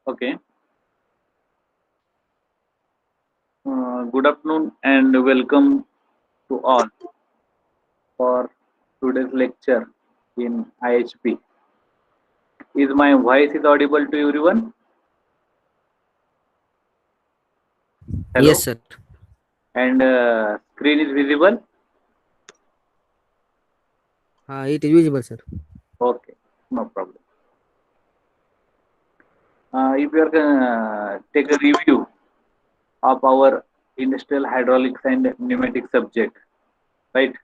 Okay. Good afternoon and welcome to all for today's lecture in IHP. Is my voice is audible to everyone? Yes, Hello. sir. And screen is visible? It is visible, sir. Okay. No problem. If you are take a review of our industrial hydraulics and pneumatic subject, right?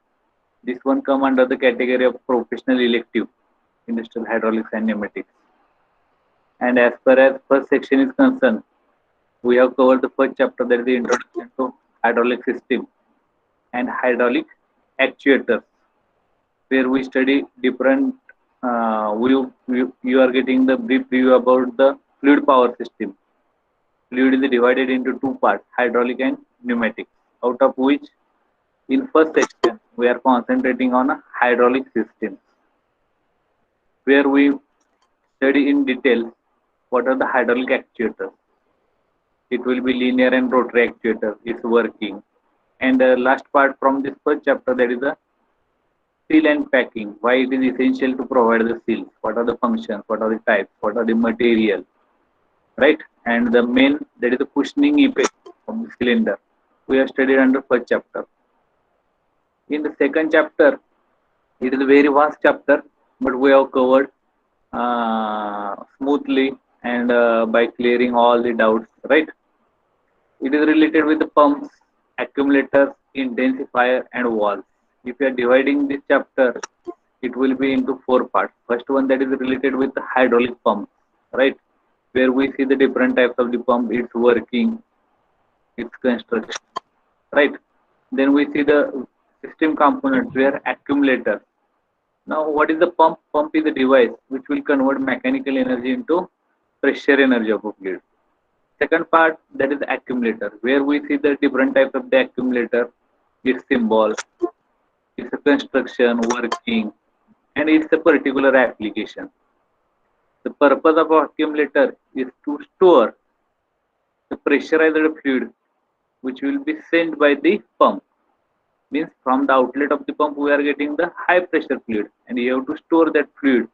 This one come under the category of professional elective, industrial hydraulics and pneumatics. And as far as first section is concerned, we have covered the first chapter, that is the introduction to hydraulic system and hydraulic actuators, where we study different. You are getting the brief view about the fluid power system. Fluid is divided into two parts, hydraulic and pneumatic, out of which in first section we are concentrating on a hydraulic system, where we study in detail what are the hydraulic actuators. It will be linear and rotary actuator is working. And the last part from this first chapter, that is the seal and packing. Why it is essential to provide the seals? What are the functions? What are the types? What are the material? Right? And the main, that is the cushioning effect of the cylinder. We have studied under first chapter. In the second chapter, it is a very vast chapter, but we have covered smoothly and by clearing all the doubts. Right? It is related with the pumps, accumulators, intensifier, and valves. If you are dividing this chapter, it will be into four parts. First one, that is related with the hydraulic pump, right? Where we see the different types of the pump, its working, its construction, right? Then we see the system components where accumulator. Now, what is the pump? Pump is a device which will convert mechanical energy into pressure energy of a fluid. Second part, that is accumulator, where we see the different types of the accumulator, its symbol, its a construction, working, and its a particular application. The purpose of accumulator is to store the pressurized fluid which will be sent by the pump. Means from the outlet of the pump we are getting the high pressure fluid, and you have to store that fluid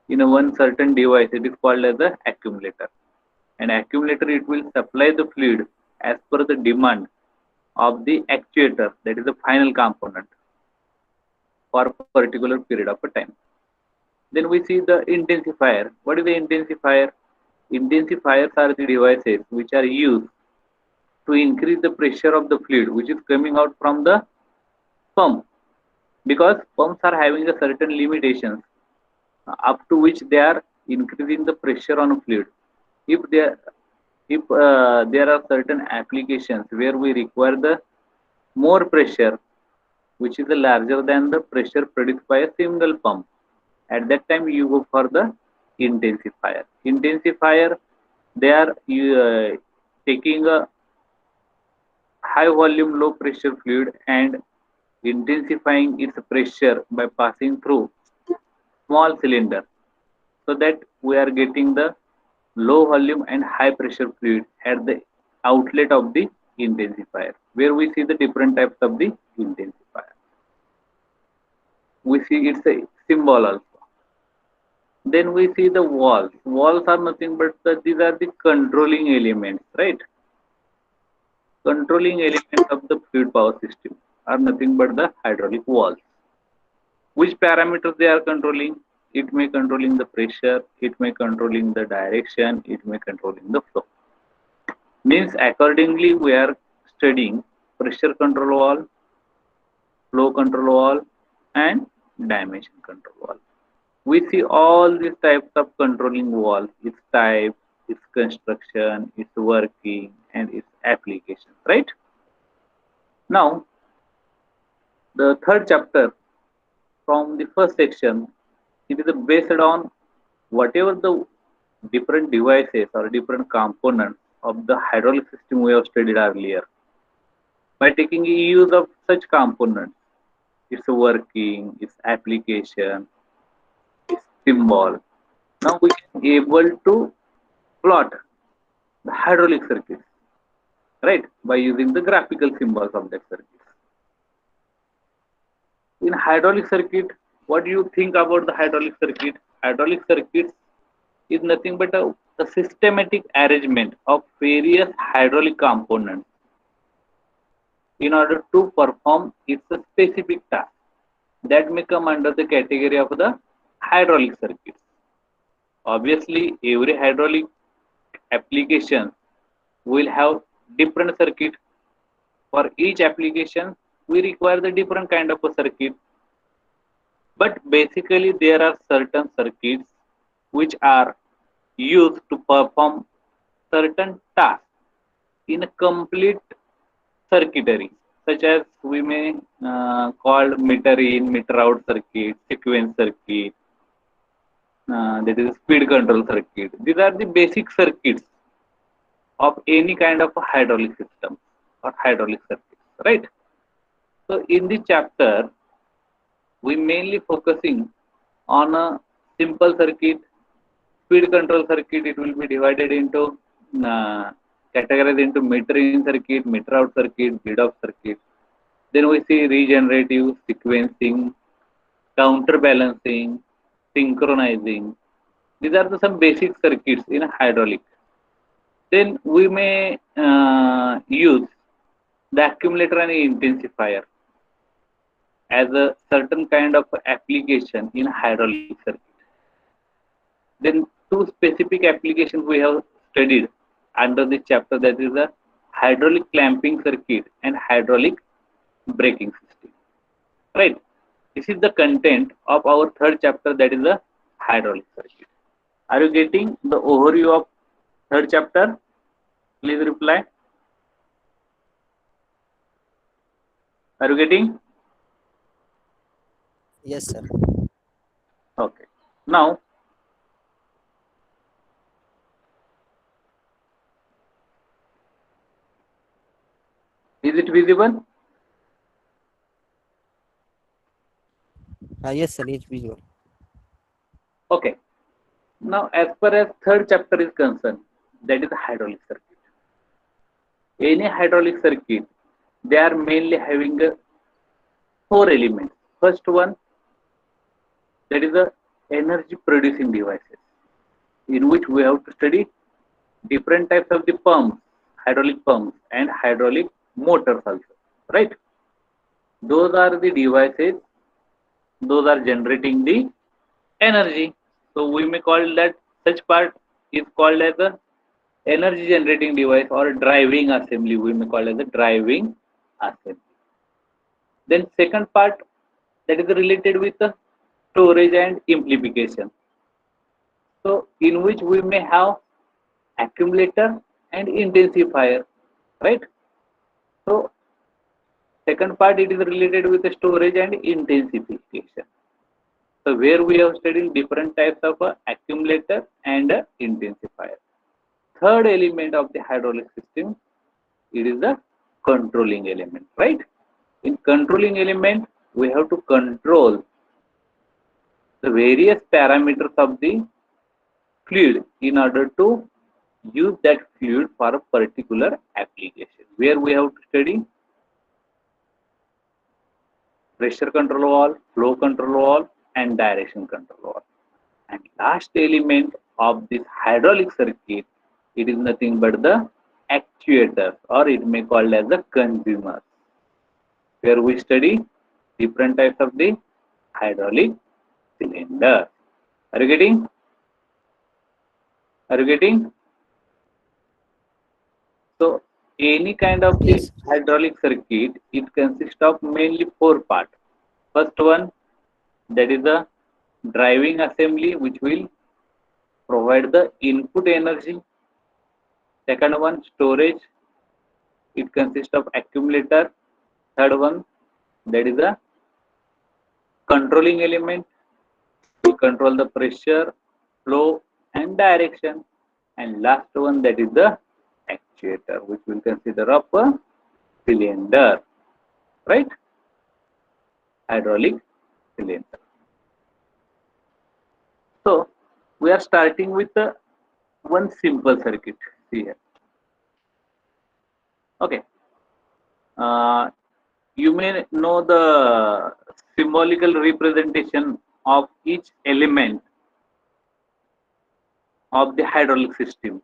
in a one certain device. It is called as the accumulator. And accumulator, it will supply the fluid as per the demand of the actuator, that is the final component, for a particular period of a time. Then we see the intensifier. What is the intensifier? Intensifiers are the devices which are used to increase the pressure of the fluid which is coming out from the pump, because pumps are having a certain limitations up to which they are increasing the pressure on a fluid. If there there are certain applications where we require the more pressure which is larger than the pressure produced by a single pump, at that time you go for the intensifier. They are taking a high volume low pressure fluid and intensifying its pressure by passing through small cylinder, so that we are getting the low volume and high pressure fluid at the outlet of the intensifier, where we see the different types of the intensifier. We see it's a symbol also. Then we see the walls. Walls are nothing but these are the controlling elements, right? Controlling elements of the fluid power system are nothing but the hydraulic walls. Which parameters they are controlling? It may controlling the pressure, it may controlling the direction, it may controlling the flow. Means accordingly we are studying pressure control wall, flow control wall, and dimension control wall. We see all these types of controlling wall, its type, its construction, its working, and its application, right? Now, the third chapter from the first section, it is based on whatever the different devices or different components of the hydraulic system we have studied earlier. By taking use of such components, its working, its application, its symbol, now we can able to plot. the hydraulic circuit, right? By using the graphical symbols of that circuit. In hydraulic circuit, what do you think about the hydraulic circuit? Hydraulic circuits is nothing but a systematic arrangement of various hydraulic components in order to perform its specific task that may come under the category of the hydraulic circuits. Obviously, every hydraulic application will have different circuit. For each application, we require the different kind of a circuit. But basically, there are certain circuits which are used to perform certain tasks in a complete circuitry, such as we may call meter in, meter out circuit, sequence circuit, that is speed control circuit. These are the basic circuits of any kind of a hydraulic system or hydraulic circuit, right? So in this chapter, we mainly focusing on a simple circuit, speed control circuit. It will be divided into uh, categorized into meter in circuit, meter out circuit, grid off circuit. Then we see regenerative, sequencing, counterbalancing, synchronizing. These are some basic circuits in hydraulic. Then we may use the accumulator and intensifier as a certain kind of application in hydraulic circuit. Then two specific applications we have studied under this chapter, that is the hydraulic clamping circuit and hydraulic braking system. Right? This is the content of our third chapter, that is the hydraulic circuit. Are you getting the overview of third chapter? Please reply. Are you getting? Yes, sir. Okay. Now, is it visible? Yes, sir. It's visual. Okay. Now, as far as third chapter is concerned, that is the hydraulic circuit. Any hydraulic circuit, they are mainly having four elements. First one, that is the energy producing devices, in which we have to study different types of the pumps, hydraulic pumps and hydraulic motors also, right? Those are the devices, those are generating the energy. So we may call that, such part is called as a energy generating device or driving assembly. We may call as a driving assembly. Then second part, that is related with the storage and amplification. So in which we may have accumulator and intensifier, right? So second part, it is related with the storage and intensification. So where we have studied different types of accumulator and intensifier. Third element of the hydraulic system, it is the controlling element, right? In controlling element, we have to control the various parameters of the fluid in order to use that fluid for a particular application, where we have to study pressure control valve, flow control valve, and direction control valve. And last element of this hydraulic circuit, it is nothing but the actuators, or it may called as the consumers, where we study different types of the hydraulic cylinder. Are you getting? Are you getting? So any kind of the Yes, sir. hydraulic circuit, it consists of mainly four parts. First one, that is the driving assembly, which will provide the input energy. Second one, storage. It consists of accumulator. Third one, that is the controlling element. We control the pressure, flow, and direction. And last one, that is the actuator, which will consider of a cylinder, right? Hydraulic cylinder. So we are starting with one simple circuit. See here. Okay. Uh, you may know the symbolical representation of each element of the hydraulic system.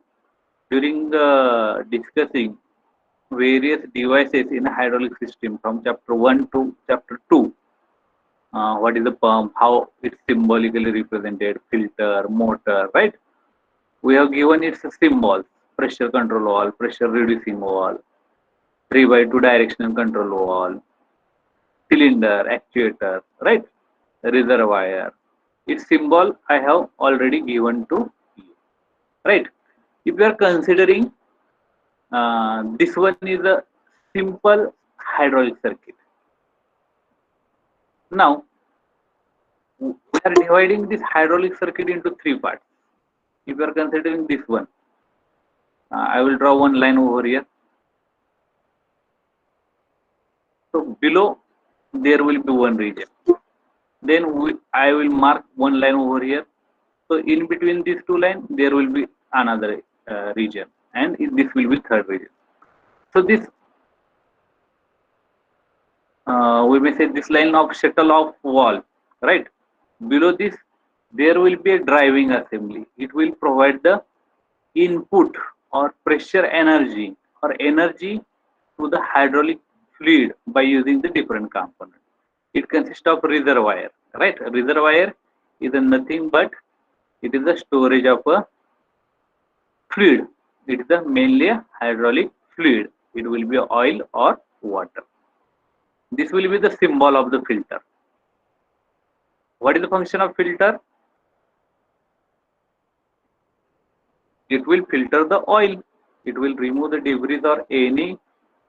During discussing various devices in a hydraulic system from chapter 1 to chapter 2, what is the pump, how it's symbolically represented, filter, motor, right? We have given its symbols: pressure control valve, pressure reducing valve, 3 by 2 directional control valve, cylinder, actuator, right? Reservoir. Its symbol I have already given to you, right? If you are considering this one is a simple hydraulic circuit. Now we are dividing this hydraulic circuit into three parts. If you are considering this one, I will draw one line over here. So below there will be one region. Then I will mark one line over here. So in between these two lines, there will be another region, and this will be third region. So this we may say this line of shuttle of wall, right? Below this, there will be a driving assembly. It will provide the input or pressure energy or energy to the hydraulic fluid by using the different components. It consists of reservoir, right? Reservoir is nothing but it is the storage of a fluid. It is a mainly a hydraulic fluid. It will be oil or water. This will be the symbol of the filter. What is the function of filter? It will filter the oil. It will remove the debris or any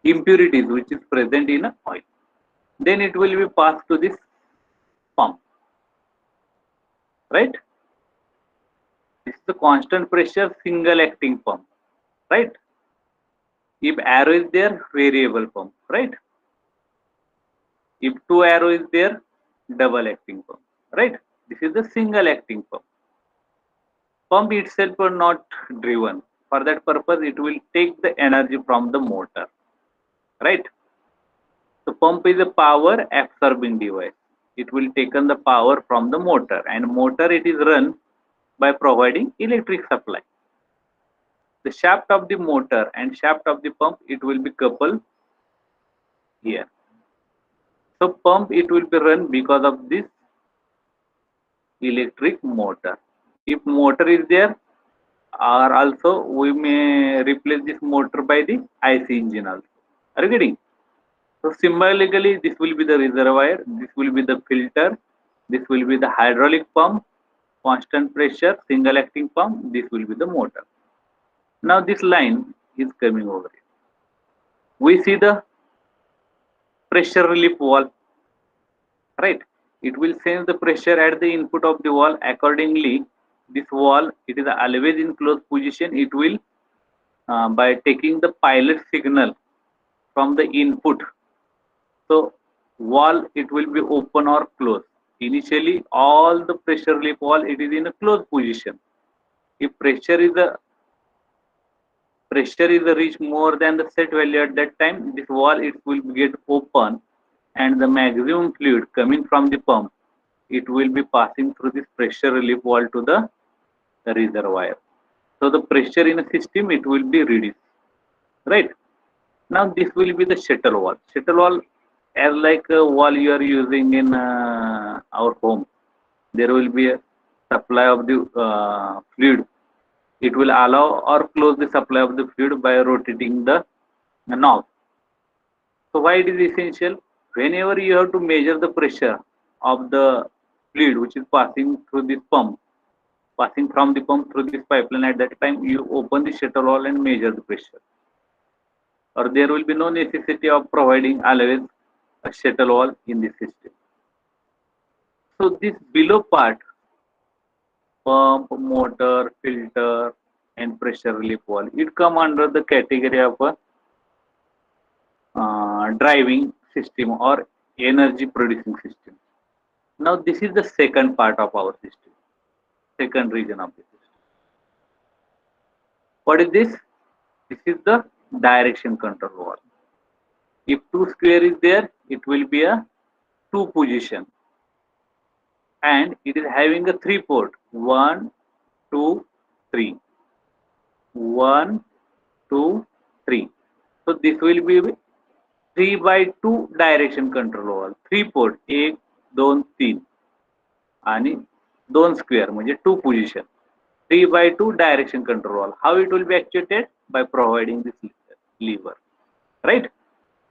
impurities which is present in a oil. Then it will be passed to this pump, right? This is the constant pressure single acting pump, right? If arrow is there, variable pump, right? If two arrow is there, double acting pump, right? This is the single acting pump. Pump itself are not driven. For that purpose, it will take the energy from the motor, right? The pump is a power absorbing device. It will take on the power from the motor, and motor it is run by providing electric supply. The shaft of the motor and shaft of the pump it will be coupled here. So pump it will be run because of this electric motor. If motor is there, or also we may replace this motor by the IC engine also. Are you getting? So symbolically, this will be the reservoir, this will be the filter, this will be the hydraulic pump, constant pressure, single acting pump, this will be the motor. Now this line is coming over here. We see the pressure relief valve, right? It will sense the pressure at the input of the valve. Accordingly, this valve, it is always in closed position. It will, by taking the pilot signal from the input, so valve it will be open or closed. Initially, all the pressure relief valve it is in a closed position. If pressure is reached more than the set value at that time, this valve it will get open, and the maximum fluid coming from the pump it will be passing through this pressure relief valve to the reservoir. So the pressure in a system it will be reduced, right? Now this will be the shuttle valve. Shuttle valve as like a valve you are using in our home. There will be a supply of the fluid. It will allow or close the supply of the fluid by rotating the knob. So why it is essential? Whenever you have to measure the pressure of the fluid which is passing through this pump, passing from the pump through this pipeline, at that time you open the shuttle valve and measure the pressure. Or there will be no necessity of providing always a shuttle valve in the system. So this below part, pump, motor, filter, and pressure relief valve, it come under the category of a driving system or energy producing system. Now this is the second part of our system, second region of the system. What is this? This is the direction control valve. If two square is there, it will be a two position, and it is having a three port, one, two, three, one, two, three. So this will be 3/2 direction control valve. Three port, एक दोन तीन आणि दोन square म्हणजे two position. 3/2 direction control valve. How it will be actuated? By providing this lever, right?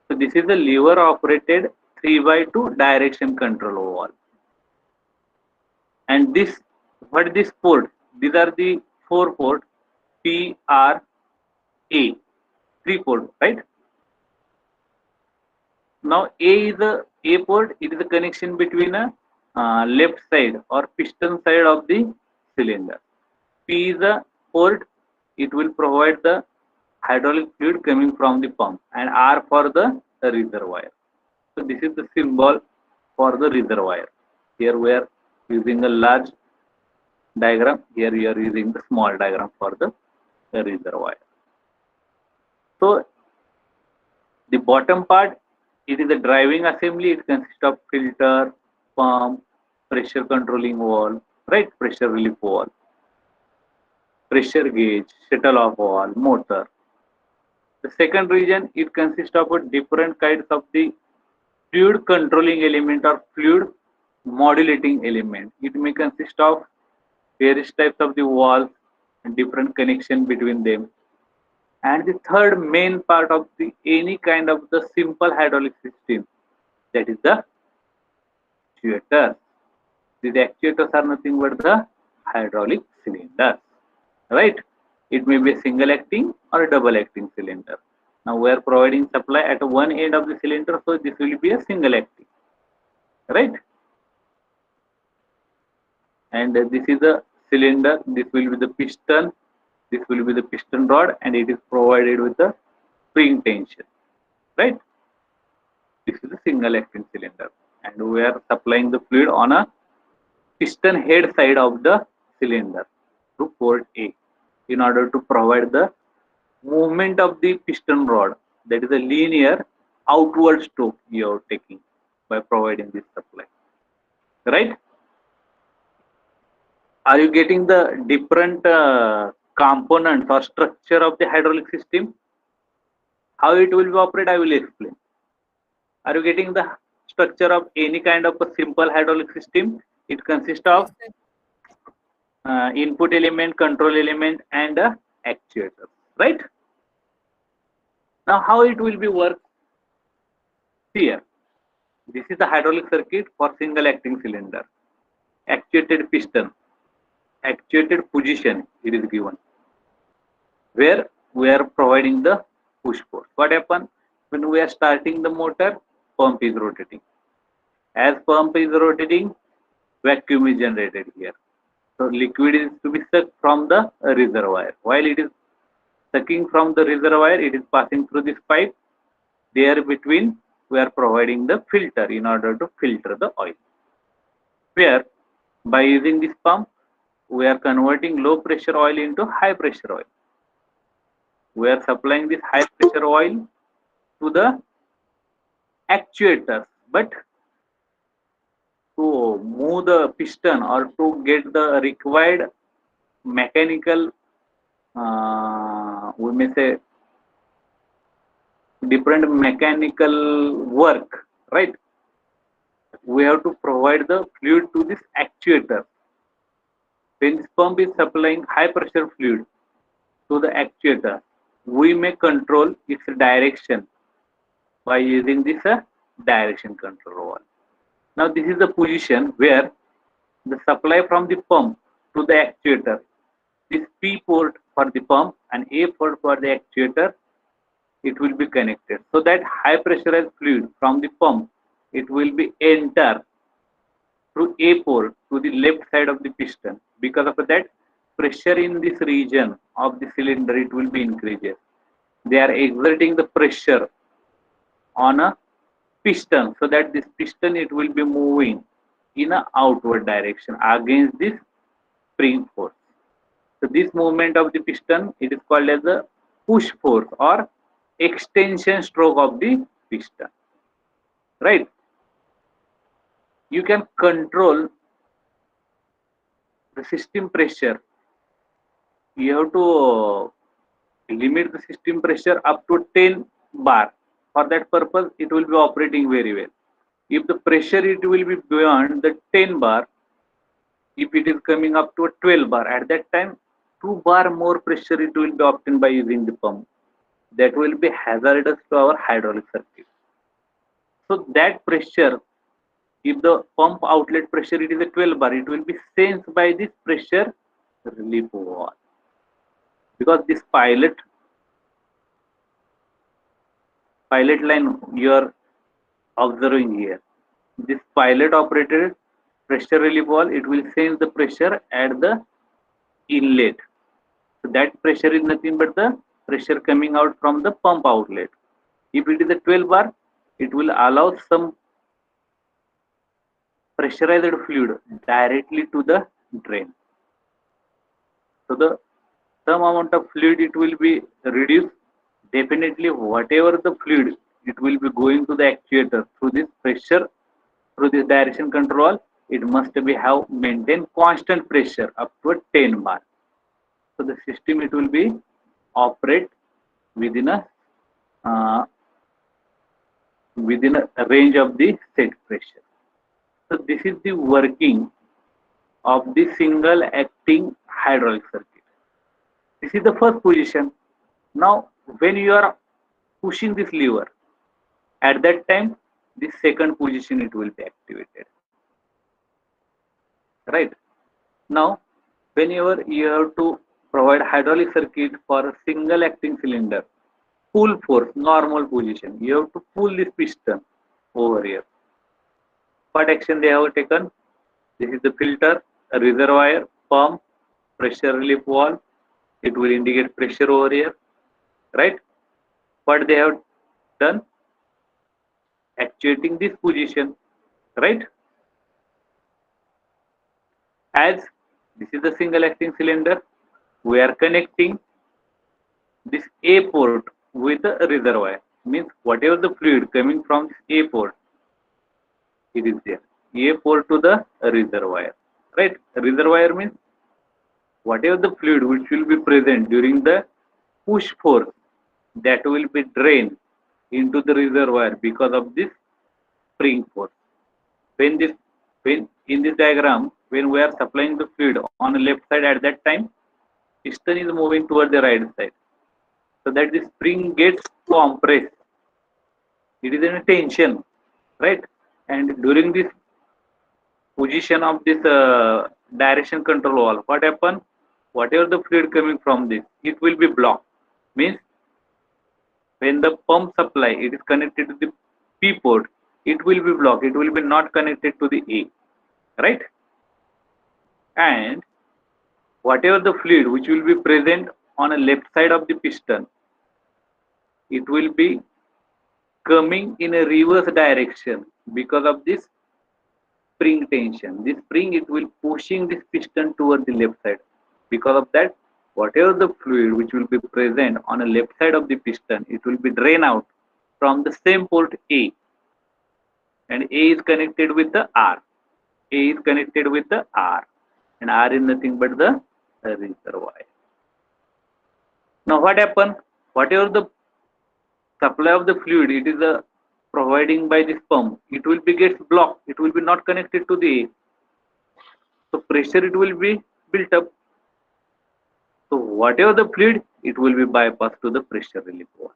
So this is the lever operated 3/2 direction control valve. And this, what this port? These are the four ports, P, R, A, three port, right? Now A is a port. It is a connection between a left side or piston side of the cylinder. P is a port. It will provide the hydraulic fluid coming from the pump, and R for the reservoir. So this is the symbol for the reservoir. Here we are using a large diagram. Here we are using the small diagram for the reservoir. So the bottom part, it is a driving assembly. It consists of filter, pump, pressure controlling valve, right? Pressure relief valve, pressure gauge, shuttle off valve, motor. The second region, it consists of a different kinds of the fluid controlling element or fluid modulating element. It may consist of various types of the valves and different connection between them. And the third main part of the any kind of the simple hydraulic system, that is the actuators. These actuators are nothing but the hydraulic cylinders, right? It may be a single acting or a double acting cylinder. Now we are providing supply at one end of the cylinder, so this will be a single acting, right? And this is a cylinder. This will be the piston. This will be the piston rod, and it is provided with the spring tension, right? This is a single acting cylinder, and we are supplying the fluid on a piston head side of the cylinder to port A in order to provide the movement of the piston rod. That is a linear outward stroke you are taking by providing this supply, right? Are you getting the different components or structure of the hydraulic system? How it will be operated, I will explain. Are you getting the structure of any kind of a simple hydraulic system? It consists of input element, control element, and actuator, right? Now, how it will be work? Here, this is the hydraulic circuit for single acting cylinder. Actuated piston, actuated position, it is given, where we are providing the push force. What happens when we are starting the motor? Pump is rotating. As pump is rotating, vacuum is generated here. So liquid is to be sucked from the reservoir. While it is sucking from the reservoir, it is passing through this pipe. There between, we are providing the filter in order to filter the oil. Where by using this pump, we are converting low pressure oil into high pressure oil. We are supplying this high pressure oil to the actuators, but to move the piston or to get the required mechanical, we may say different mechanical work, right? We have to provide the fluid to this actuator. When this pump is supplying high pressure fluid to the actuator, we may control its direction by using this direction control valve. Now this is the position where the supply from the pump to the actuator, this P port for the pump and A port for the actuator, it will be connected. So that high pressurized fluid from the pump, it will be enter through A port to the left side of the piston. Because of that, pressure in this region of the cylinder, it will be increases. They are exerting the pressure on a piston, so that this piston, it will be moving in a outward direction against this spring force. So this movement of the piston, it is called as the push force or extension stroke of the piston, right? You can control the system pressure. You have to limit the system pressure up to 10 bar. For that purpose, it will be operating very well. If the pressure it will be beyond the 10 bar, if it is coming up to a 12 bar, at that time 2 bar more pressure it will be obtained by using the pump. That will be hazardous to our hydraulic circuit. So that pressure, if the pump outlet pressure it is a 12 bar, it will be sensed by this pressure relief valve, because this pilot line you are observing here, this pilot operated pressure relief valve, it will sense the pressure at the inlet. So that pressure is nothing but the pressure coming out from the pump outlet. If it is a 12 bar, it will allow some pressurized fluid directly to the drain. So the some amount of fluid it will be reduced. Definitely whatever the fluid it will be going to the actuator through this pressure, through this direction control, it must be have maintain constant pressure up to a 10 bar. So the system it will be operate within a uh, within a range of the set pressure. So this is the working of the single acting hydraulic circuit. This is the first position. Now when you are pushing this lever, at that time the second position it will be activated, right? Now whenever you have to provide hydraulic circuit for a single acting cylinder, pull force normal position, you have to pull this piston over here. What action they have taken? This is the filter, a reservoir, pump, pressure relief valve. It will indicate pressure over here, right? What they have done? Actuating this position, right? As this is the single acting cylinder, we are connecting this A port with the reservoir. Means whatever the fluid coming from this A port, it is there. A port to the reservoir, right? Reservoir means whatever the fluid which will be present during the push force, that will be drained into the reservoir because of this spring force. When this when in this diagram, when we are supplying the fluid on the left side, at that time piston is moving toward the right side, so that the spring gets compressed. It is in a tension, right? And during this position of this direction control valve, what happen? Whatever the fluid coming from this, it will be blocked. Means when the pump supply it is connected to the P port, it will be blocked. It will be not connected to the A, right? And whatever the fluid which will be present on a left side of the piston, it will be coming in a reverse direction because of this spring tension. This spring it will pushing this piston toward the left side. Because of that, whatever the fluid which will be present on the left side of the piston, it will be drain out from the same port A, and A is connected with the R. A is connected with the R, and R is nothing but the reservoir. Now what happen? Whatever the supply of the fluid it is providing by this pump, it will be gets blocked. It will be not connected to the A. So pressure it will be built up. So whatever the fluid, it will be bypassed to the pressure relief valve,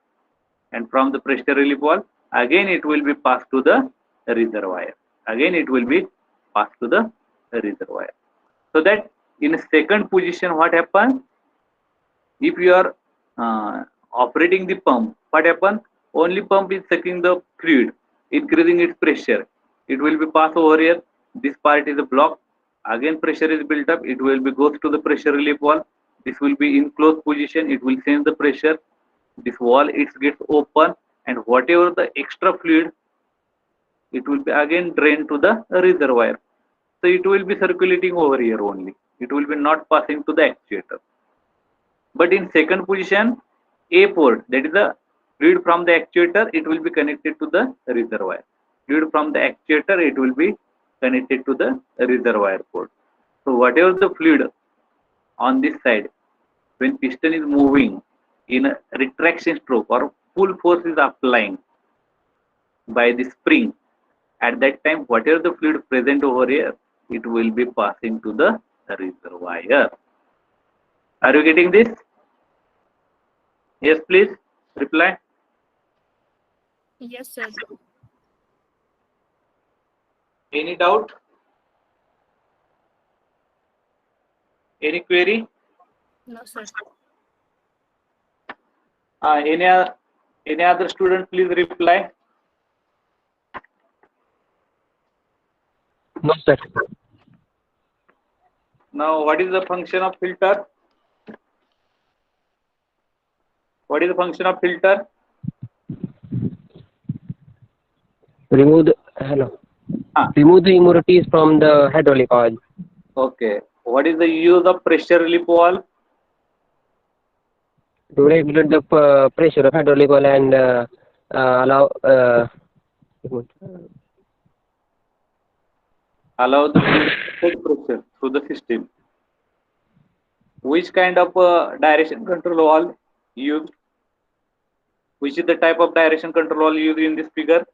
and from the pressure relief valve, again it will be passed to the reservoir. Again it will be passed to the reservoir. So that in a second position, what happens? If you are operating the pump, what happens? Only pump is sucking the fluid, increasing its pressure. It will be passed over here. This part is a block. Again pressure is built up. It will be goes to the pressure relief valve. This will be in closed position. It will sense the pressure. This valve it gets open, and whatever the extra fluid, it will be again drained to the reservoir. So it will be circulating over here only. It will be not passing to the actuator. But in second position, A port, that is the Fluid from the actuator, it will be connected to the reservoir. Fluid from the actuator, it will be connected to the reservoir port. So whatever the fluid on this side, when piston is moving in a retraction stroke or full force is applying by the spring, at that time whatever the fluid present over here, it will be passing to the reservoir. Are you getting this? Yes, please reply. Yes, sir. Any doubt? Any query? No, sir. Any other student, please reply. No, sir. Now, what is the function of filter? What is the function of filter? Remove the hello. Ah, Remove the impurities from the hydraulic oil okay. What is the use of pressure relief valve? to regulate the pressure of hydraulic oil and allow Allow the fluid to take pressure through the system. Which kind of direction control valve used? Which is the type of direction control valve used in this figure?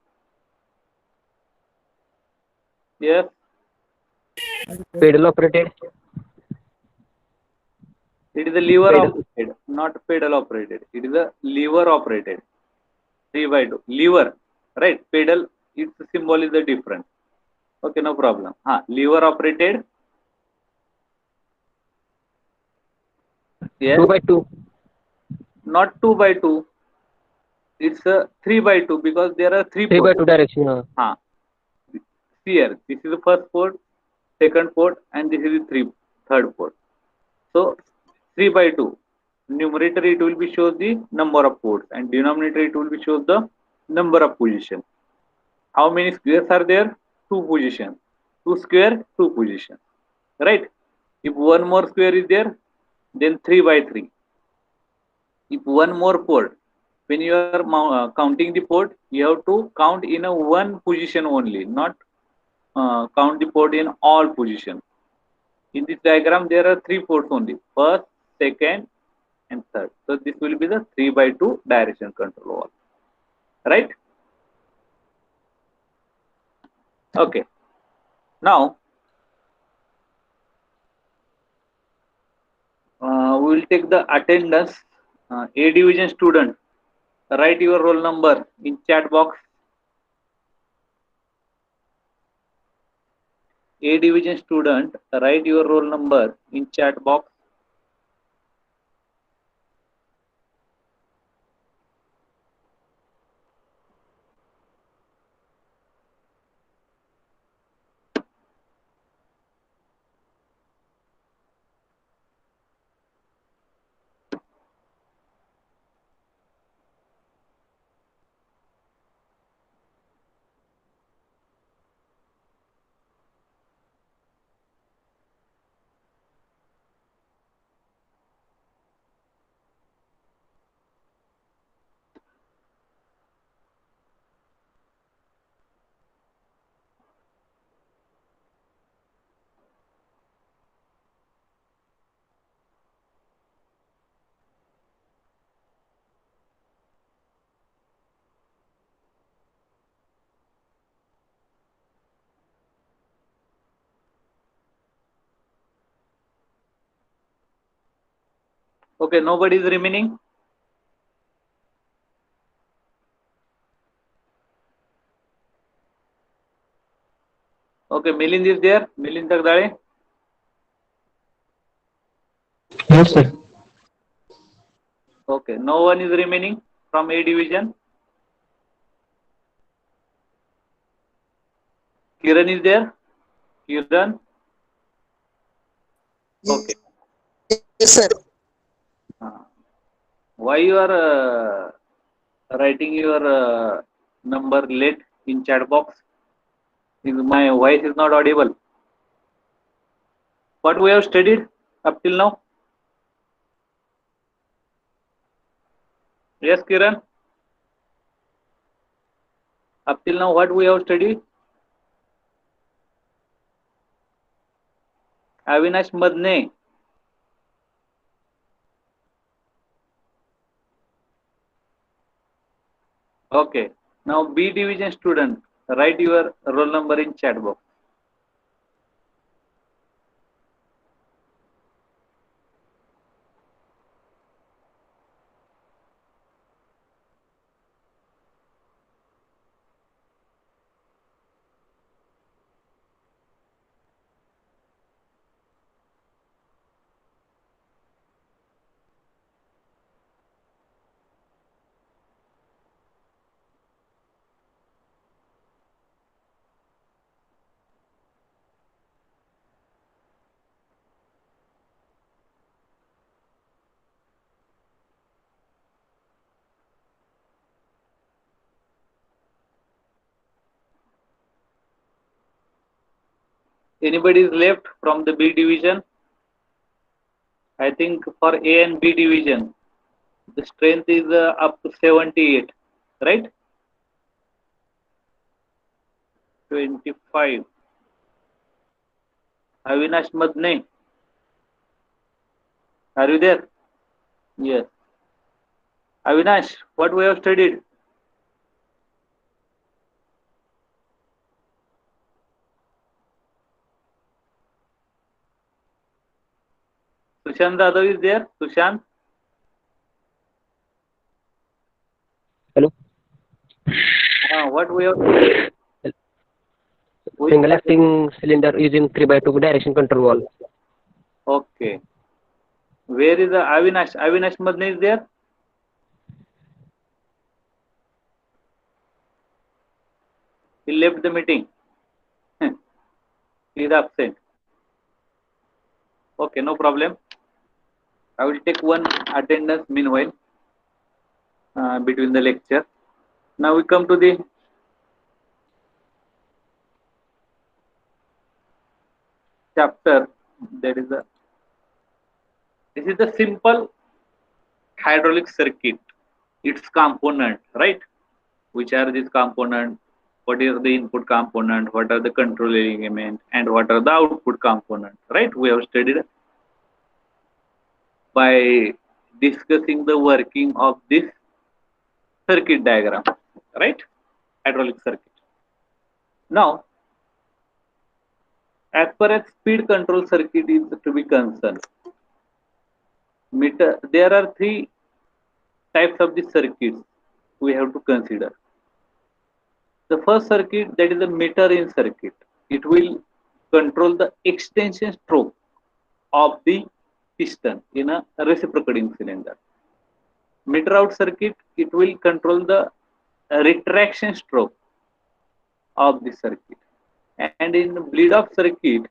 Yes. pedal operated. It is a lever Pedal. operated, not pedal operated. It is a lever operated. 3 by 2. Lever, right? Pedal, its symbol is the different. Okay, no problem. Lever operated. Yes. 2 by 2. Not 2 by 2. It's a 3 by 2 because there are 3 3 by ports. 2 direction. Here, this is the first port, second port, and this is the third port. So 3 by 2. Numerator it will be shows the number of ports and denominator it will be shows the number of positions. How many squares are there? 2 positions. 2 square, 2 positions. Right? If one more square is there, then 3 by 3. If one more port, when you are counting the port, you have to count in a one position only, not count the port in all positions. In this diagram, there are 3 ports only: first, second, and third. So this will be the 3 by 2 direction control valve. Right? Okay. Now, we will take the attendance. A division student, write your roll number in chat box. A division student, write your roll number in chat box. Okay, nobody is remaining. Okay, Milind is there. Milind Tagdale. Yes, sir. Okay, no one is remaining from A division. Kiran is there. Kiran. Okay. Yes, sir. Why you are writing your number late in chat box? Is my voice is not audible? What we have studied up till now? Yes, Kiran. Up till now, what we have studied? Avinash Madne. Okay. Now B division student, write your roll number in chat box. Anybody is left from the B division? I think for A and B division, the strength is up to 78, right? 25. Avinash Madne, are you there? Yes. Avinash, what we have studied? Sushant Jadhav is there? Sushant? Hello. What we have studied? Single acting cylinder using 3x2 direction control wall. Okay. Where is the Avinash? Avinash Madne is there? He left the meeting. He is absent. Okay, no problem. I will take one attendance meanwhile between the lecture. Now we come to the chapter that is the this is the simple hydraulic circuit, its component, right? Which are these components? What is the input component? What are the control element? And what are the output component? Right? We have studied by discussing the working of this circuit diagram, right? Hydraulic circuit. Now, as far as speed control circuit is to be concerned, there are three types of the circuits we have to consider. The first circuit, that is a meter in circuit. It will control the extension stroke of the piston in a reciprocating cylinder. Meter out circuit, it will control the retraction stroke of the circuit. And in bleed off circuit,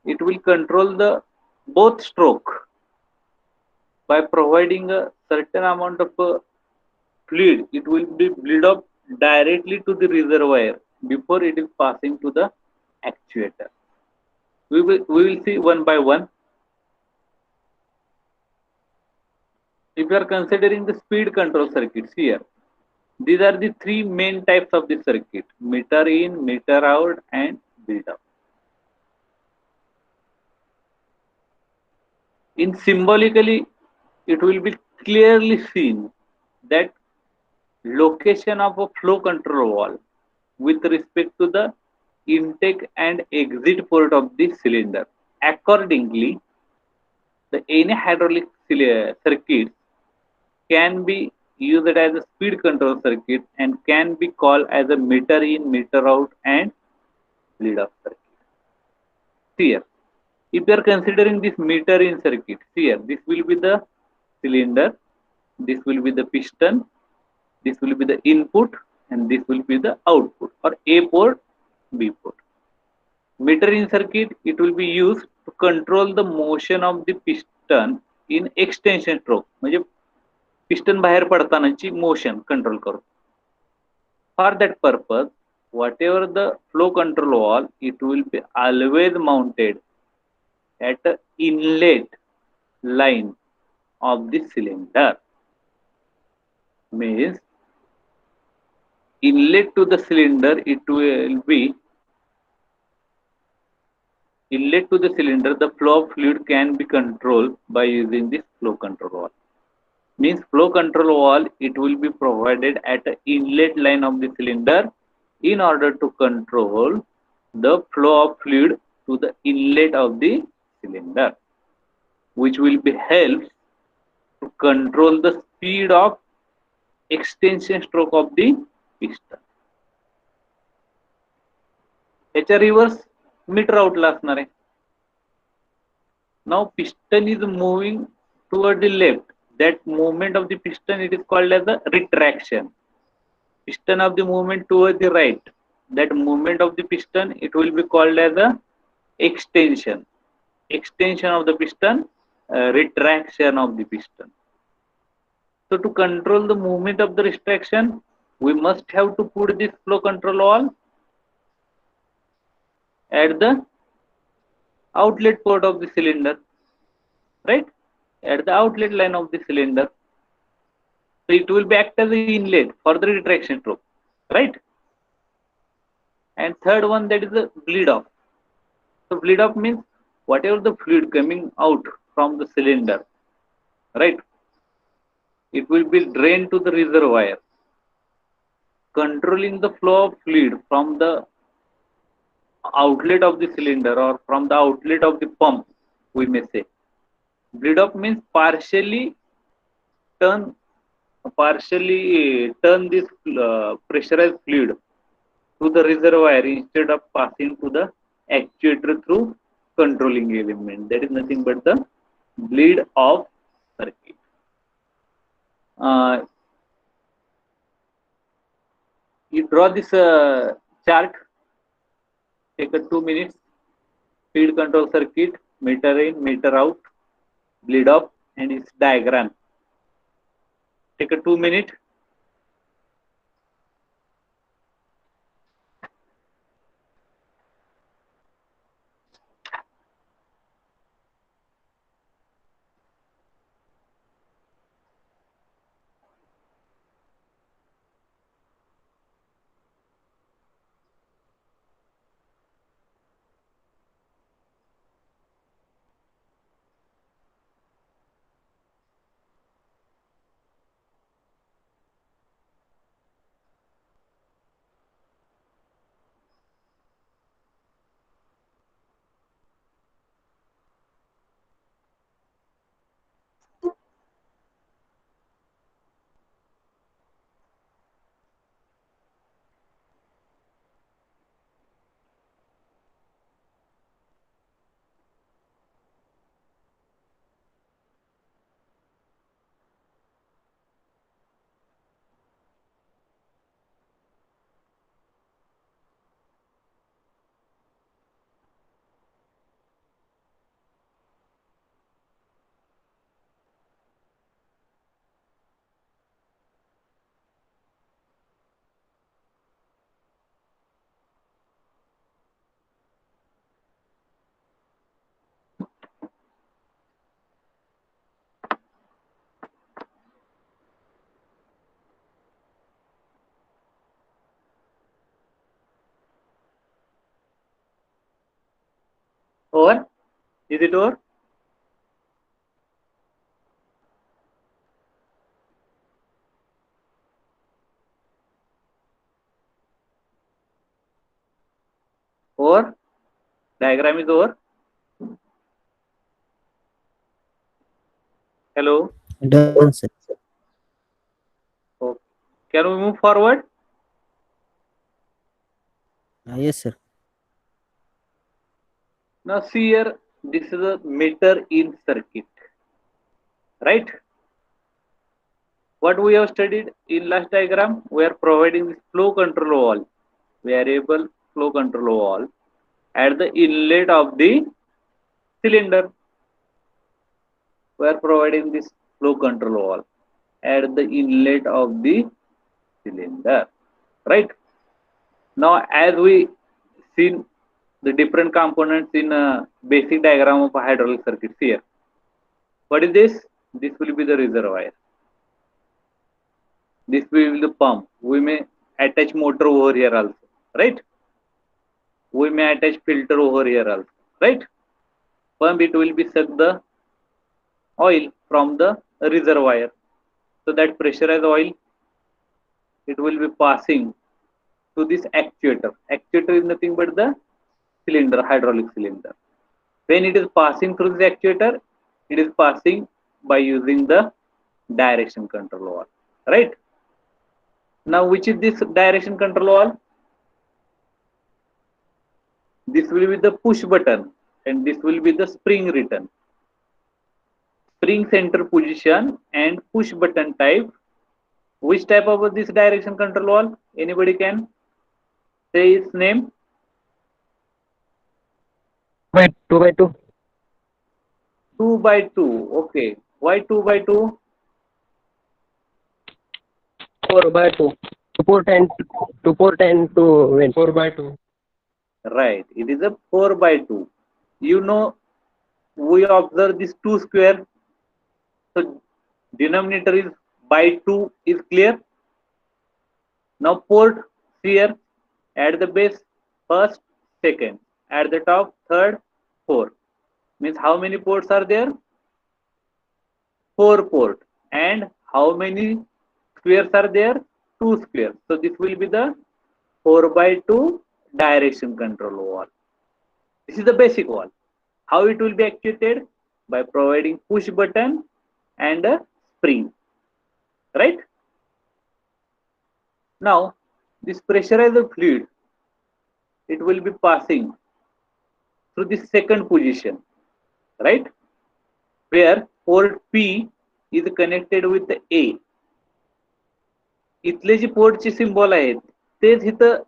it will control the both stroke by providing a certain amount of fluid. It will be bleed off directly to the reservoir before it is passing to the actuator. We will see one by one. If you are considering the speed control circuits here, these are the three main types of the circuit: meter in, meter out, and bleed out. In symbolically, it will be clearly seen that location of a flow control valve with respect to the intake and exit port of the cylinder. Accordingly, the any hydraulic circuit can be used as a speed control circuit and can be called as a meter in, meter out, and bleed off circuit. Here, if you are considering this meter in circuit, here this will be the cylinder, this will be the piston, this will be the input, and this will be the output, or A port, B port. Meter in circuit, it will be used to control the motion of the piston in extension stroke. म्हणजे piston बाहेर पडतानाची motion control करू. For that purpose, whatever the flow control valve, it will be always mounted at the inlet line of the cylinder. Means inlet to the cylinder, it will be inlet to the cylinder, the flow of fluid can be controlled by using this flow control valve. Means flow control valve, it will be provided at the inlet line of the cylinder in order to control the flow of fluid to the inlet of the cylinder, which will be helped to control the speed of extension stroke of the piston. याच्या reverse metre आउटला असणार आहे. Now piston is moving toward the left. That movement of the piston, it is called as a retraction. Piston of the movement toward the right. That movement of the piston, it will be called as a extension. Extension of the piston, retraction of the piston. So to control the movement of the retraction, we must have to put this flow control valve at the outlet port of the cylinder, right? At the outlet line of the cylinder. So it will be act as an inlet for the retraction stroke, right? And third one, that is the bleed off. So bleed off means whatever the fluid coming out from the cylinder, right? It will be drained to the reservoir, controlling the flow of fluid from the outlet of the cylinder or from the outlet of the pump, we may say. Bleed off means partially turn this pressurized fluid to the reservoir instead of passing to the actuator through controlling element. That is nothing but the bleed off circuit. You draw this chart. Take a 2 minutes. Speed control circuit, meter in, meter out, bleed off, and its diagram. Take a 2 minutes. Over? Is it over? Over? Diagram is over? Hello? Done, sir. Okay. Can we move forward? Yes, sir. Now see here, this is a meter in circuit, right? What we have studied in last diagram, we are providing this flow control valve, variable flow control valve at the inlet of the cylinder. We are providing this flow control valve at the inlet of the cylinder, right? Now as we seen the different components in a basic diagram of a hydraulic circuit here. What is this? This will be the reservoir. This will be the pump. We may attach motor over here also, right? We may attach filter over here also, right? Pump, it will be suck the oil from the reservoir. So that pressurized oil, it will be passing to this actuator. Actuator is nothing but the cylinder, hydraulic cylinder. When it is passing through the actuator, it is passing by using the direction control valve, right? Now, which is this direction control valve? This will be the push button, and this will be the spring return. Spring center position and push button type. Which type of this direction control valve? Anybody can say its name? By 2 by 2. 2 by 2. Okay. Why 2 by 2? 4 by 2. To win. 4 by 2. Right. It is a 4 by 2. You know, we observe this 2 square. So denominator is by 2 is clear. Now port sphere at the base first, second, at the top third, fourth. Means how many ports are there? 4 port. And how many squares are there? 2 squares. So this will be the 4 by 2 direction control valve. This is the basic valve. How it will be actuated? By providing push button and a spring, right? Now this pressurized fluid, it will be passing through the second position, right? Where port P is connected with the A. इथले जे पोर्टचे symbol आहेत तेच इथं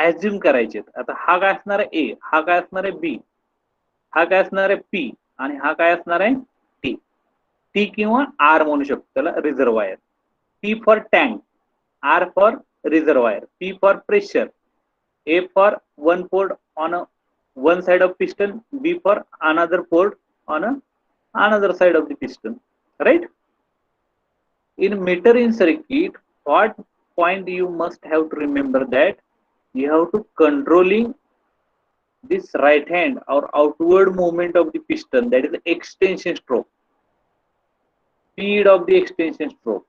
ऍज्युम करायचे. आता हा काय असणार आहे ए, हा काय असणार आहे बी, हा काय असणार आहे पी आणि हा काय असणार आहे टी. टी किंवा आर म्हणू शकतो त्याला reservoir. P for tank, R for reservoir, P for pressure, A for one port on one side of piston, B for another port on another side of the piston, right? In meter in circuit, what point you must have to remember that you have to controlling this right hand or outward movement of the piston, that is the extension stroke, speed of the extension stroke.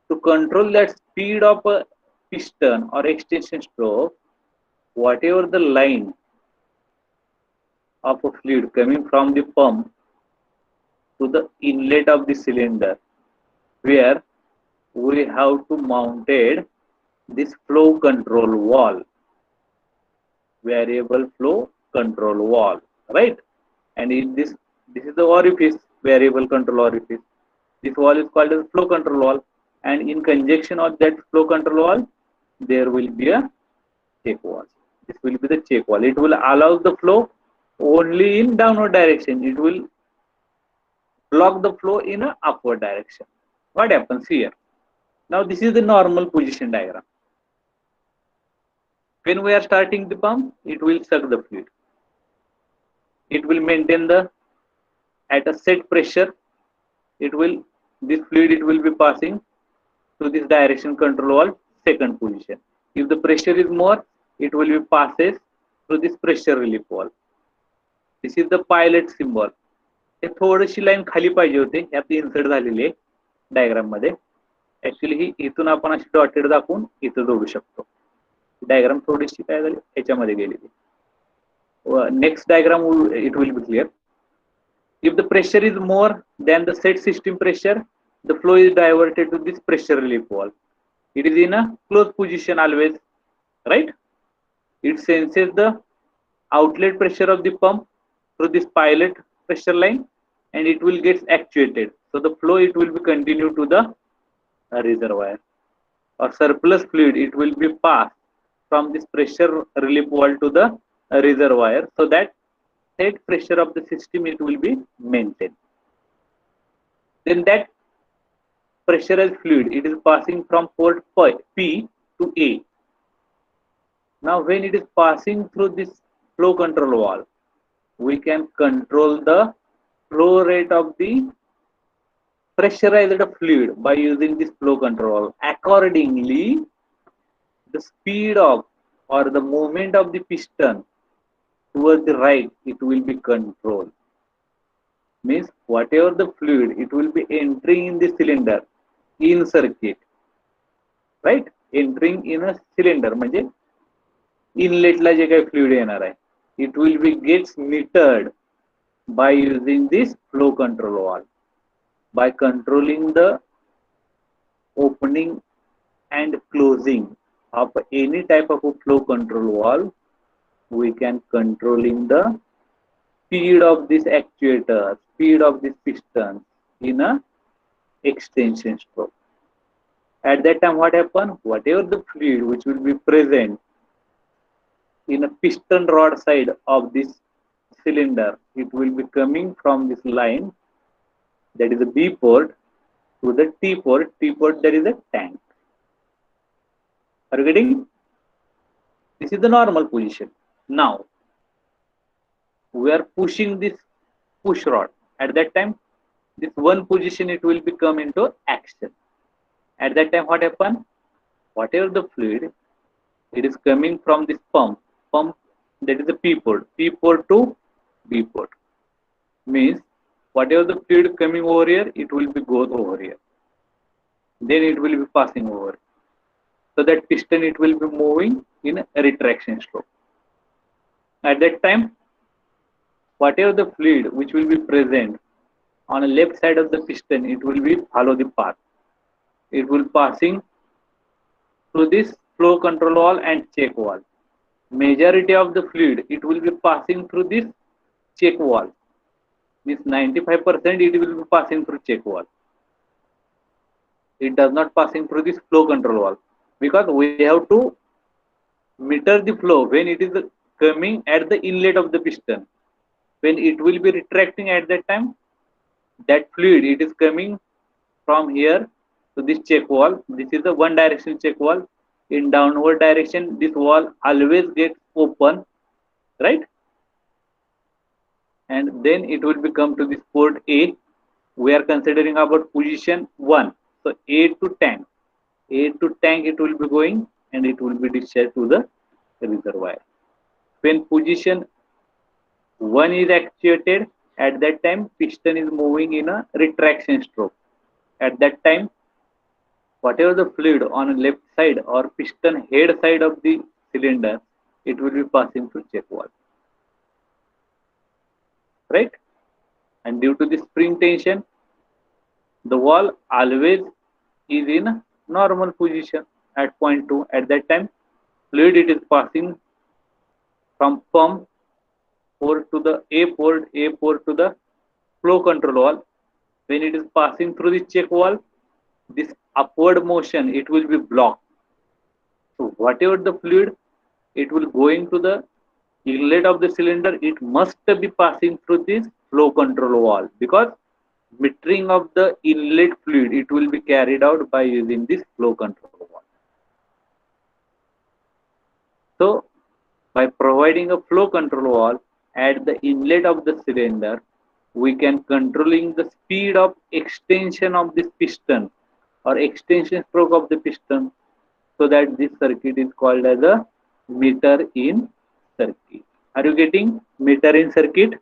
To control that speed of a piston or extension stroke, whatever the line of a fluid coming from the pump to the inlet of the cylinder, where we have to mounted this flow control valve, variable flow control valve, right? And in this is the orifice, variable control orifice. This valve is called as flow control valve, and in conjunction of that flow control valve, there will be a check valve. This will be the check valve. It will allow the flow only in downward direction. It will block the flow in a upward direction. What happens here? Now this is the normal position diagram. When we are starting the pump, it will suck the fluid. It will maintain the at a set pressure. This fluid it will be passing to this direction control valve second position. If the pressure is more, it will be passes through this pressure relief valve. This is the pilot symbol. हे थोडीशी line खाली पाहिजे होते, यात insert झालेली आहे diagram मध्ये. Actually ही इथून आपण अशी डॉटेड दाखवून इथं जोडू शकतो. डायग्राम थोडीशी काय झाली याच्यामध्ये गेलेली. Next diagram it will be clear. If the pressure is more than the set system pressure, the flow is diverted to this pressure relief valve. It is in a closed position always, right? It senses the outlet pressure of the pump through this pilot pressure line, and it will get actuated. So the flow it will be continued to the reservoir or surplus fluid. It will be passed from this pressure relief valve to the reservoir, so that set pressure of the system it will be maintained. Then that pressurized fluid it is passing from port P to A. Now when it is passing through this flow control valve, we can control the flow rate of the pressurized fluid by using this flow control valve. Accordingly, the speed of or the movement of the piston towards the right, it will be controlled. Means whatever the fluid, it will be entering in the cylinder in circuit, right? Entering in a cylinder म्हणजे इनलेटला जे काही fluid येणार आहे, it will be gets metered by using this flow control valve, by controlling the opening and closing of any type of a flow control valve. We can controlling the speed of this actuator, speed of this piston in a extension stroke. At that time, what happen? Whatever the fluid which will be present in a piston rod side of this cylinder, it will be coming from this line, that is a B port, to the T port. T port, that is a tank. Are you getting? This is the normal position. Now we are pushing this push rod. At that time, this one position, it will become into action. At that time, what happen? Whatever the fluid, it is coming from this pump, that is the P port to B port. Means whatever the fluid coming over here, it will be goes over here. Then it will be passing over. So that piston, it will be moving in a retraction stroke. At that time, whatever the fluid which will be present on the left side of the piston, it will be follow the path. It will passing through this flow control valve and check valve. Majority of the fluid, it will be passing through this check valve. This 95% it will be passing through check valve. It does not passing through this flow control valve, because we have to meter the flow when it is coming at the inlet of the piston. When it will be retracting at that time, that fluid, it is coming from here to this check valve. This is the one direction check valve. In downward direction, this valve always gets open, right? And then it will become to this port A. We are considering about position 1. So A to tank. A to tank, it will be going and it will be discharged to the reservoir. When position 1 is actuated, at that time piston is moving in a retraction stroke. At that time, whatever the fluid on the left side or piston head side of the cylinder, it will be passing through check valve, right? And due to the spring tension, the valve always is in normal position at point 2. At that time, fluid, it is passing from pump port to the A port to the flow control valve. When it is passing through the check valve, this upward motion, it will be blocked. So whatever the fluid, it will going to the inlet of the cylinder, it must be passing through this flow control valve, because metering of the inlet fluid, it will be carried out by using this flow control valve. So by providing a flow control valve at the inlet of the cylinder, we can controlling the speed of extension of this piston or extension stroke of the piston, so that this circuit is called as a meter in circuit. Are you getting meter in circuit?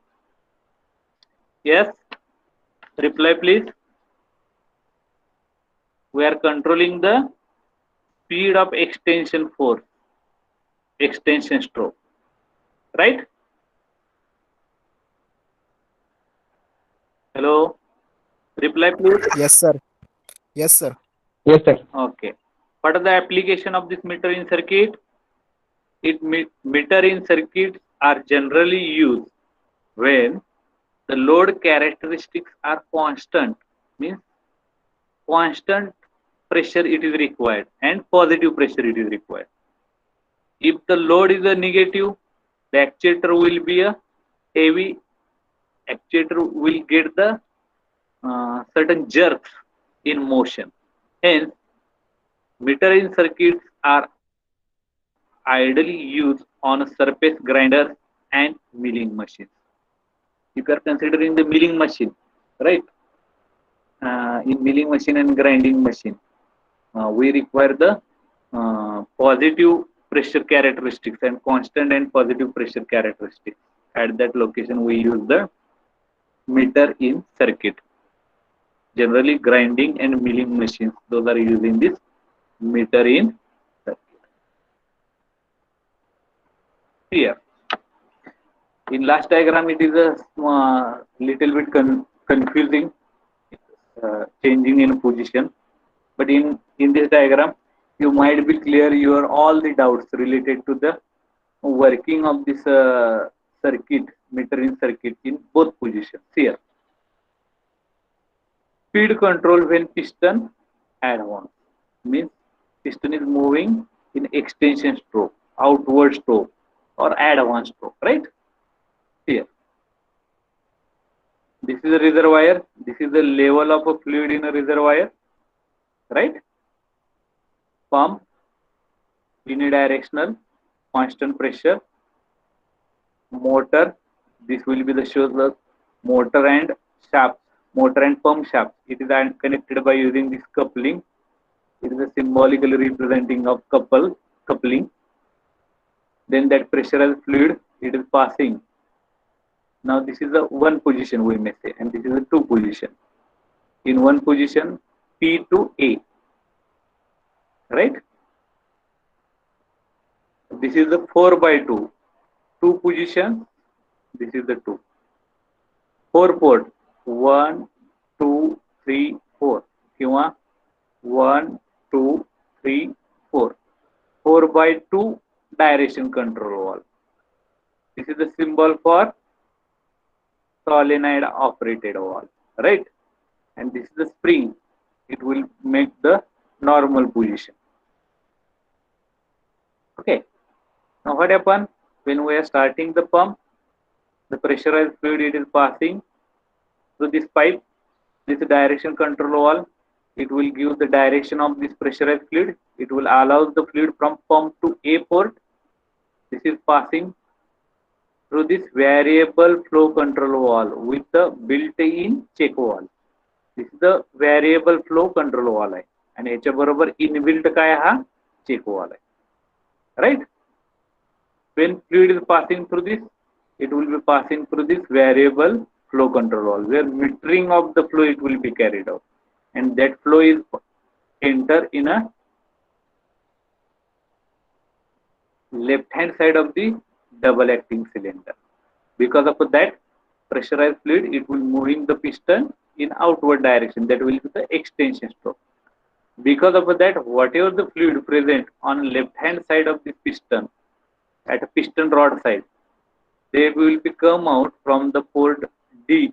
Yes? Reply please. We are controlling the speed of extension force, extension stroke, right? Hello? Reply please. Yes, sir. Yes, sir. Yes, sir. Okay. What are the application of this meter in circuit? Meter in circuits are generally used when the load characteristics are constant, means constant pressure it is required and positive pressure it is required. If the load is a negative, the actuator will be a heavy, actuator will get the certain jerks in motion. Hence, meter in circuits are ideally used on surface grinders and milling machines. If you are considering the milling machine, right? In milling machine and grinding machine, we require the positive pressure characteristics and constant and positive pressure characteristics. At that location, we use the meter in circuit. Generally, grinding and milling machines, those are using this meter in circuit. Here, in last diagram, it is a little bit confusing, changing in position. But in this diagram, you might be clear your all the doubts related to the working of this circuit, meter in circuit in both positions. Here, speed control when piston advance means piston is moving in extension stroke, outward stroke, or advance stroke, right? Here, this is a reservoir. This is the level of a fluid in a reservoir, right? Pump, unidirectional, constant pressure. Motor, this will be the shows the motor and shaft, motor and pump shaft. It is connected by using this coupling. It is a symbolically representing of coupling. Then that pressurized fluid, it is passing. Now this is the one position we may say, and this is the two position. In one position, P to A, right? This is the 4/2. Two positions. This is the two. 4 port. 1, 2, 3, 4. Kiwa 1, 2, 3, 4. 4/2 direction control valve. This is the symbol for solenoid operated valve, right? And this is the spring. It will make the normal position. Okay. Now what happens when we are starting the pump? The pressurized fluid it is passing through this pipe, this direction control valve. It will give the direction of this pressurized fluid. It will allow the fluid from pump to A port. This is passing through this variable flow control valve with the built-in check valve. This is the variable flow control valve आहे आणि याच्या बरोबर inbuilt काय हा check valve आहे, right? When fluid is passing through this, it will be passing through this variable flow control valve where metering of the flow it will be carried out, and that flow is enter in a left hand side of the double acting cylinder. Because of that pressurized fluid it will moving the piston in outward direction, that will be the extension stroke. Because of that, whatever the fluid present on left hand side of the piston at a piston rod side, they will be come out from the port B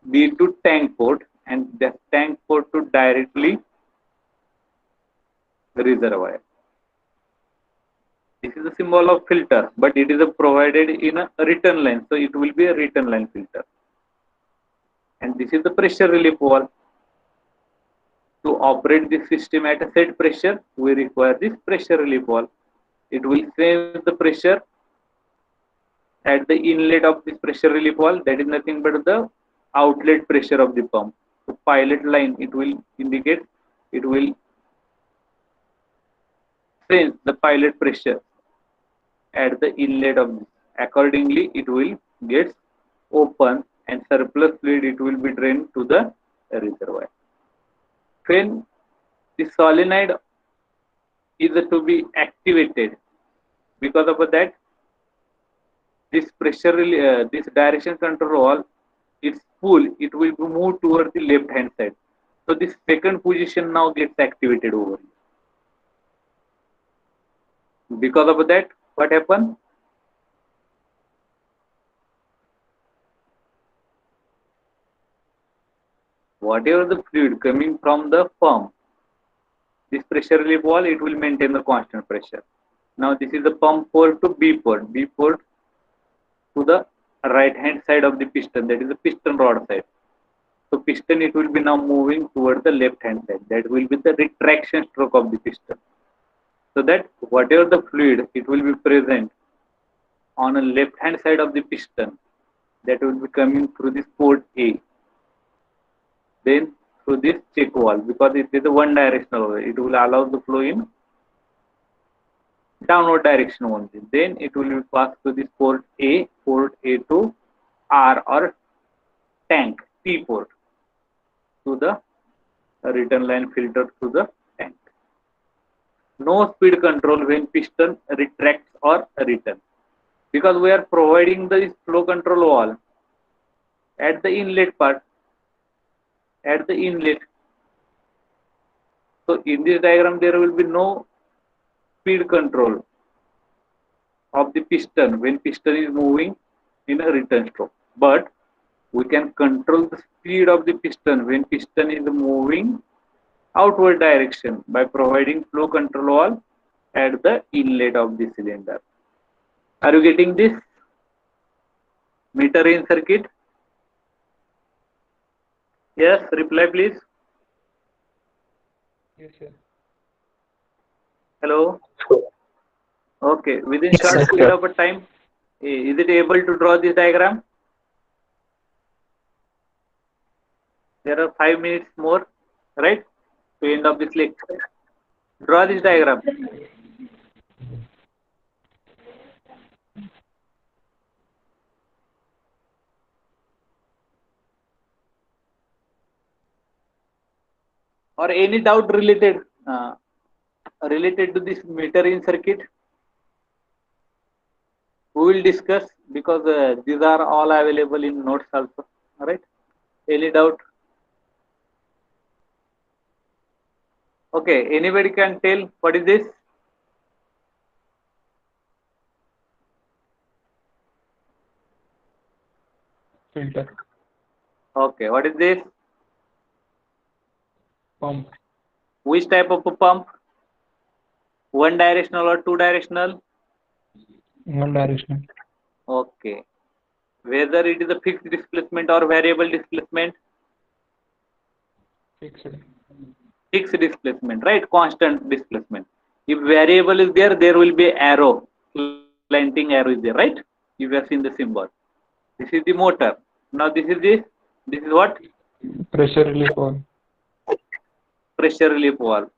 to tank port, and the tank port to directly reservoir. This is a symbol of filter, but it is provided in a return line, so it will be a return line filter. And this is the pressure relief valve. To operate this system at a set pressure, we require this pressure relief valve. It will save the pressure at the inlet of this pressure relief valve. That is nothing but the outlet pressure of the pump. So pilot line, it will indicate, it will sense the pilot pressure at the inlet of this. Accordingly, it will get open and surplus fluid it will be drained to the reservoir. When the solenoid is to be activated, because of that, this pressure, this direction control valve, its pull, it will be moved towards the left hand side. So this second position now gets activated over here. Because of that, what happens? Whatever the fluid coming from the pump, this pressure relief valve, it will maintain the constant pressure. Now this is the pump port to B port. B port to the right hand side of the piston, that is the piston rod side. So piston it will be now moving towards the left hand side. That will be the retraction stroke of the piston. So that whatever the fluid it will be present on a left hand side of the piston, that will be coming through this port A. Then through this check valve, because it is a one directional, it will allow the flow in downward direction only. Then it will be passed to this port A to R or tank, T port, to the return line filter to the tank. No speed control when piston retracts or return, because we are providing the flow control valve at the inlet part, at the inlet. So in this diagram there will be no speed control of the piston when piston is moving in a return stroke, but we can control the speed of the piston when piston is moving outward direction by providing flow control valve at the inlet of the cylinder. Are you getting this? Meter in circuit? Yes, reply please. Yes, sir. Hello. Okay, within Yes, short sir. period of a time, is it able to draw this diagram? There are 5 minutes more, right, to end of this lecture. Draw this diagram. Or any doubt related to this meter in circuit? We will discuss, because these are all available in notes also. All right. Any doubt? Okay. Anybody can tell what is this? Filter. Okay. What is this? Pump. Which type of a pump? One directional or two directional? One directional. Okay. Whether it is a fixed displacement or variable displacement? Fixed. Fixed displacement, right? Constant displacement. If variable is there, there will be arrow, slanting arrow is there, right? You have seen the symbol. This is the motor. Now this is this. This is what? Pressure relief valve. Pressure relief valve.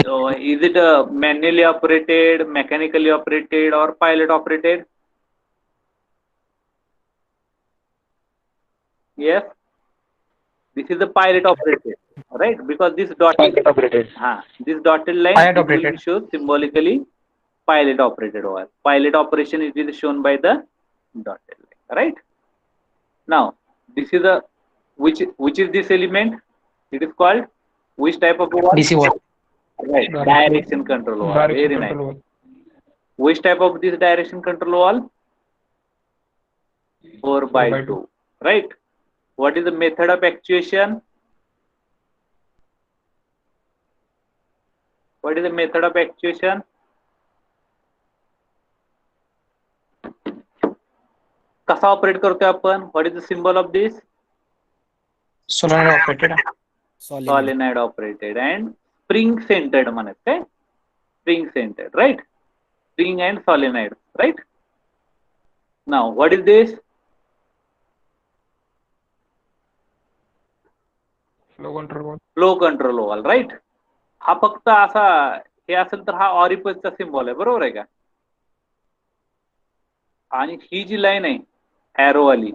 So is it manually operated, mechanically operated, or pilot operated? Yes. This is the pilot operated, right? Because this Pilot operated. dotted line, Pilot it will be operated. shown symbolically pilot operated valve. Pilot operation, it is shown by the dotted line, right? Now this is a which is this element? It is called which type of valve? DC valve. Right, direction control valve. Direction Very nice. control valve. Which type of this direction control valve? 4 by 4 by 2, right? What is the method of actuation? What is the method of actuation? कसा operate करतोय आपण? What is the symbol of this? Solenoid operated. Solenoid. Solenoid operated and spring centered म्हणत काय? Spring centered, right? Spring and solenoid, right? Now what is this? Flow control valve. Flow control valve, right? हा फक्त असा हे असेल तर हा ऑरिपसचा symbol आहे, बरोबर आहे का? आणि ही जी लाईन आहे arrow वाली,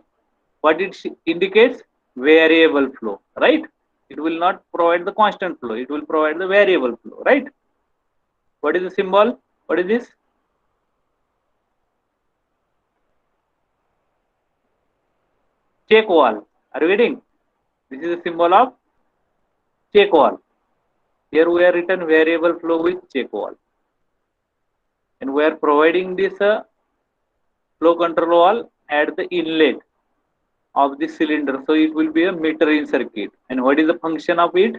what it indicates? Variable flow, right? It will not provide the constant flow, it will provide the variable flow, right? What is the symbol? What is this? Check valve. Are you getting? This is the symbol of check valve. Here we are written variable flow with check valve, and we are providing this flow control valve at the inlet of the cylinder, so it will be a meter in circuit. And what is the function of it?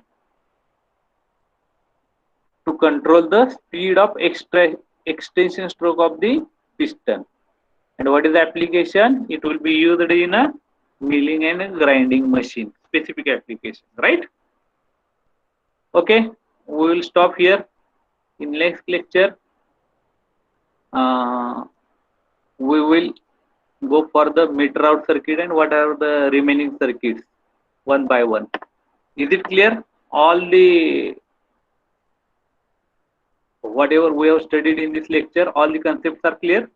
To control the speed of extension stroke of the piston. And what is the application? It will be used in a milling and grinding machine, specific application, right? Okay, we will stop here. In next lecture we will go for the meter out circuit and what are the remaining circuits one by one. Is it clear? All the whatever we have studied in this lecture, all the concepts are clear.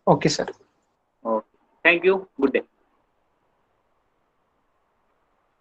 Okay, sir. Okay. Thank you. Good day.